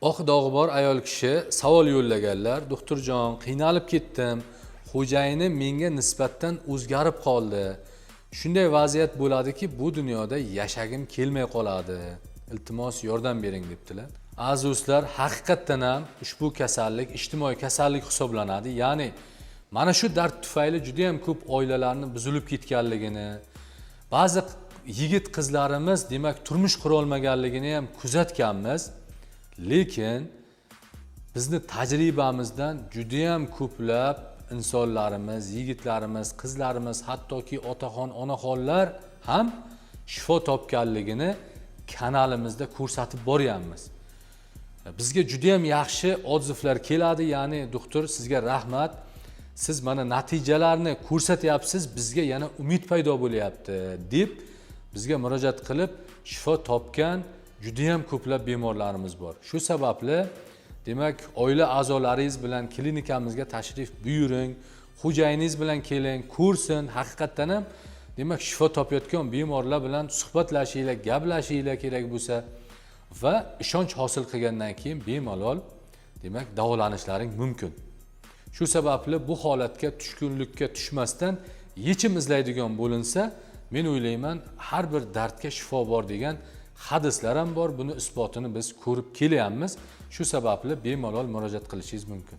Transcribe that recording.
Oq dog'i bor ayol kishi savol yo'llaganlar. Doktorjon, qiynalib ketdim. Xo'jayinim menga nisbatan o'zgarib qoldi. Shunday vaziyat bo'ladiki, bu dunyoda yashagim kelmay qoladi. Iltimos yordam bering debdilar. Aziz do'stlar, haqiqatan ham ushbu kasallik ijtimoiy kasallik hisoblanadi. Ya'ni mana shu dard tufayli juda ham ko'p oilalarni buzilib ketganligini, ba'zi yigit qizlarimiz demak turmush qura olmaganligini ham kuzatganmiz. Lekin bizni tajribamizdan juda ham ko'plab insonlarimiz, yigitlarimiz, qizlarimiz, hattoki otaxon, onaxonlar ham shifo topganligini kanalimizda ko'rsatib boryapmiz. Bizga juda ham yaxshi odzivlar keladi, ya'ni doktor sizga rahmat. Siz mana natijalarni ko'rsatyapsiz, bizga yana umid paydo bo'lyapti deb bizga murojaat qilib shifo topgan juda ham ko'plab bemorlarimiz bor. Shu sababli demak oila a'zolaringiz bilan klinikamizga tashrif buyuring, xo'jayiningiz bilan keling, ko'rsin, haqiqatan ham demak shifo topayotgan bemorlar bilan suhbatlashinglar, gaplashinglar kerak bo'lsa va ishonch hosil qilgandan keyin bemalol demak davolanishlaring mumkin. Shu sababli bu holatga tushkunlikka tushmasdan yechim izlaydigan bo'linsa, men o'ylayman, har bir dardga shifo bor degan hadislar ham bor. Buni isbotini biz ko'rib kelyapmiz. Shu sababli bemalol murojaat qilishingiz mumkin.